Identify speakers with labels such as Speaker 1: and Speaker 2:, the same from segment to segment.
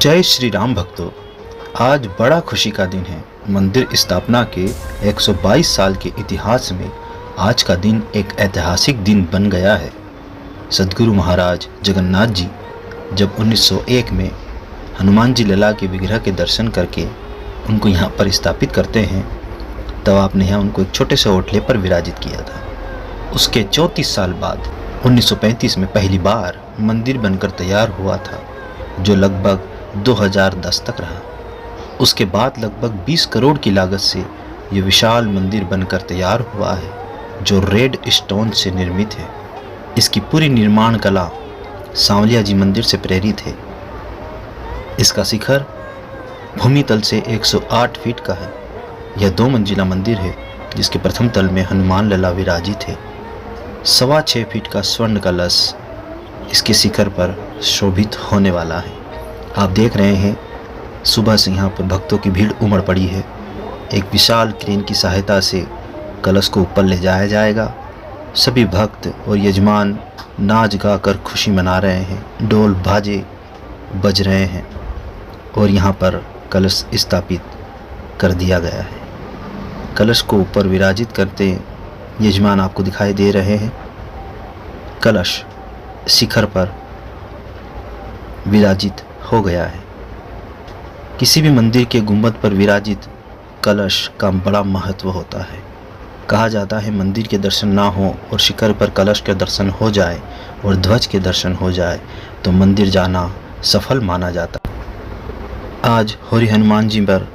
Speaker 1: जय श्री राम भक्तों। आज बड़ा खुशी का दिन है। मंदिर स्थापना के 122 साल के इतिहास में आज का दिन एक ऐतिहासिक दिन बन गया है। सद्गुरु महाराज जगन्नाथ जी जब 1901 में हनुमान जी लला के विग्रह के दर्शन करके उनको यहाँ पर स्थापित करते हैं, तब आपने यहाँ उनको एक छोटे से ओटले पर विराजित किया था। उसके 34 साल बाद 1935 में पहली बार मंदिर बनकर तैयार हुआ था, जो लगभग 2010 तक रहा। उसके बाद लगभग 20 करोड़ की लागत से ये विशाल मंदिर बनकर तैयार हुआ है, जो रेड स्टोन से निर्मित है। इसकी पूरी निर्माण कला सांवलिया जी मंदिर से प्रेरित है। इसका शिखर भूमि तल से 108 फीट का है। यह 2 मंजिला मंदिर है, जिसके प्रथम तल में हनुमान लला विराजित है। 6.25 फीट का स्वर्ण कलश इसके शिखर पर शोभित होने वाला है। आप देख रहे हैं सुबह से यहाँ पर भक्तों की भीड़ उमड़ पड़ी है। एक विशाल क्रेन की सहायता से कलश को ऊपर ले जाया जाएगा। सभी भक्त और यजमान नाच गा कर खुशी मना रहे हैं, ढोल बाजे बज रहे हैं और यहाँ पर कलश स्थापित कर दिया गया है। कलश को ऊपर विराजित करते यजमान आपको दिखाई दे रहे हैं। कलश शिखर पर विराजित हो गया है। किसी भी मंदिर के गुंबद पर विराजित कलश का बड़ा महत्व होता है। कहा जाता है मंदिर के दर्शन ना हो और शिखर पर कलश के दर्शन हो जाए और ध्वज के दर्शन हो जाए तो मंदिर जाना सफल माना जाता है। आज होरी हनुमान जी पर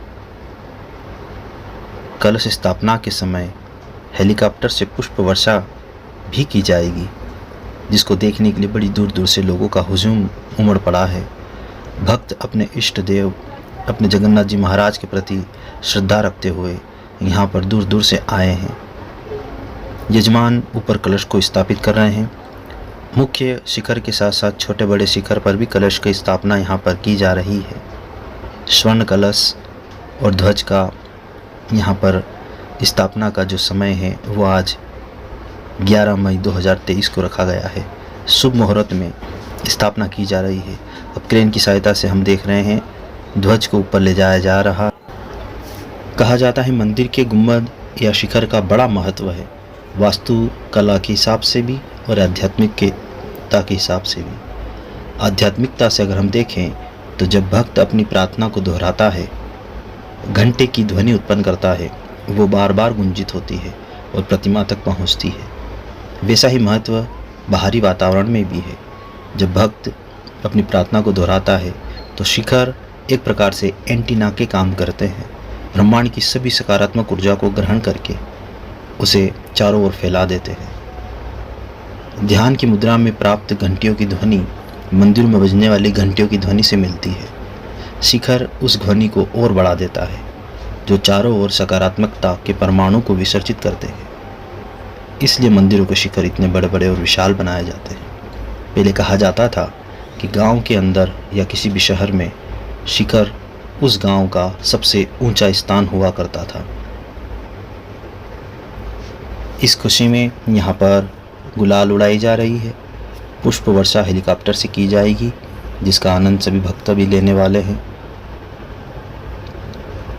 Speaker 1: कलश स्थापना के समय हेलीकॉप्टर से पुष्प वर्षा भी की जाएगी, जिसको देखने के लिए बड़ी दूर दूर से लोगों का हुजूम उमड़ पड़ा है। भक्त अपने इष्ट देव अपने जगन्नाथ जी महाराज के प्रति श्रद्धा रखते हुए यहाँ पर दूर दूर से आए हैं। यजमान ऊपर कलश को स्थापित कर रहे हैं। मुख्य शिखर के साथ साथ छोटे बड़े शिखर पर भी कलश की स्थापना यहाँ पर की जा रही है। स्वर्ण कलश और ध्वज का यहाँ पर स्थापना का जो समय है वो आज 11 मई 2023 को रखा गया है। शुभ मुहूर्त में स्थापना की जा रही है। अब क्रेन की सहायता से हम देख रहे हैं ध्वज को ऊपर ले जाया जा रहा। कहा जाता है मंदिर के गुंबद या शिखर का बड़ा महत्व है, वास्तु कला के हिसाब से भी और आध्यात्मिकता के हिसाब से भी। आध्यात्मिकता से अगर हम देखें तो जब भक्त अपनी प्रार्थना को दोहराता है, घंटे की ध्वनि उत्पन्न करता है, वो बार बार गुंजित होती है और प्रतिमा तक पहुंचती है। वैसा ही महत्व बाहरी वातावरण में भी है। जब भक्त अपनी प्रार्थना को दोहराता है तो शिखर एक प्रकार से एंटीना के काम करते हैं। ब्रह्मांड की सभी सकारात्मक ऊर्जा को ग्रहण करके उसे चारों ओर फैला देते हैं। ध्यान की मुद्रा में प्राप्त घंटियों की ध्वनि मंदिरों में बजने वाली घंटियों की ध्वनि से मिलती है। शिखर उस ध्वनि को और बढ़ा देता है, जो चारों ओर सकारात्मकता के परमाणु को विसर्जित करते हैं। इसलिए मंदिरों के शिखर इतने बड़े बड़े और विशाल बनाए जाते हैं। पहले कहा जाता था कि गांव के अंदर या किसी भी शहर में शिखर उस गांव का सबसे ऊंचा स्थान हुआ करता था। इस खुशी में यहाँ पर गुलाल उड़ाई जा रही है। पुष्प वर्षा हेलीकॉप्टर से की जाएगी, जिसका आनंद सभी भक्त भी लेने वाले हैं।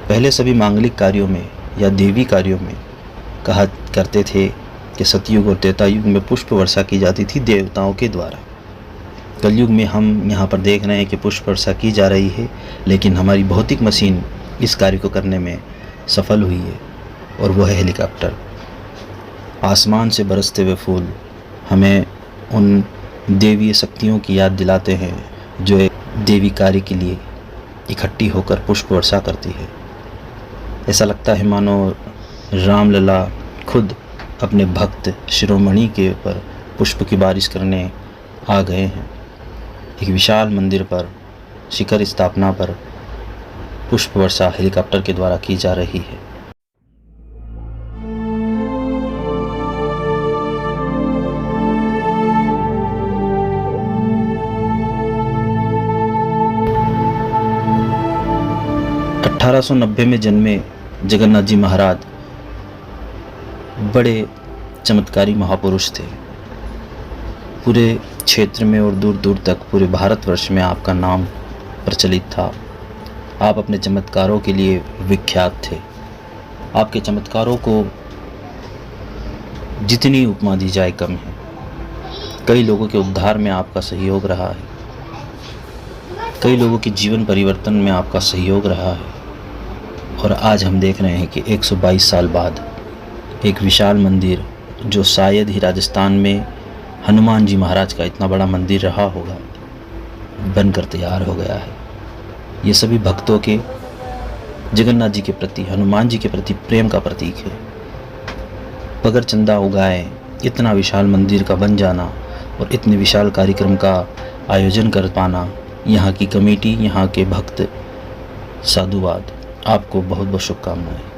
Speaker 1: पहले सभी मांगलिक कार्यों में या देवी कार्यों में कहा करते थे कि सतयुग और त्रेता युग में पुष्प वर्षा की जाती थी देवताओं के द्वारा। कलयुग में हम यहाँ पर देख रहे हैं कि पुष्प वर्षा की जा रही है, लेकिन हमारी भौतिक मशीन इस कार्य को करने में सफल हुई है, और वह है हेलीकॉप्टर। आसमान से बरसते हुए फूल हमें उन देवीय शक्तियों की याद दिलाते हैं, जो एक देवी कार्य के लिए इकट्ठी होकर पुष्प वर्षा करती है। ऐसा लगता है मानो रामलला खुद अपने भक्त शिरोमणि के ऊपर पुष्प की बारिश करने आ गए हैं। एक विशाल मंदिर पर शिखर स्थापना पर पुष्प वर्षा हेलीकॉप्टर के द्वारा की जा रही है। अठारह सौ 1990 में जन्मे जगन्नाथ जी महाराज बड़े चमत्कारी महापुरुष थे। पूरे क्षेत्र में और दूर दूर तक पूरे भारतवर्ष में आपका नाम प्रचलित था। आप अपने चमत्कारों के लिए विख्यात थे। आपके चमत्कारों को जितनी उपमा दी जाए कम है। कई लोगों के उद्धार में आपका सहयोग रहा है। कई लोगों के जीवन परिवर्तन में आपका सहयोग रहा है। और आज हम देख रहे हैं कि 122 साल बाद एक विशाल मंदिर, जो शायद ही राजस्थान में हनुमान जी महाराज का इतना बड़ा मंदिर रहा होगा, बनकर तैयार हो गया है। ये सभी भक्तों के जगन्नाथ जी के प्रति, हनुमान जी के प्रति प्रेम का प्रतीक है। बगैर चंदा उगाए इतना विशाल मंदिर का बन जाना और इतने विशाल कार्यक्रम का आयोजन कर पाना, यहाँ की कमेटी, यहाँ के भक्त, साधुवाद, आपको बहुत बहुत शुभकामनाएं।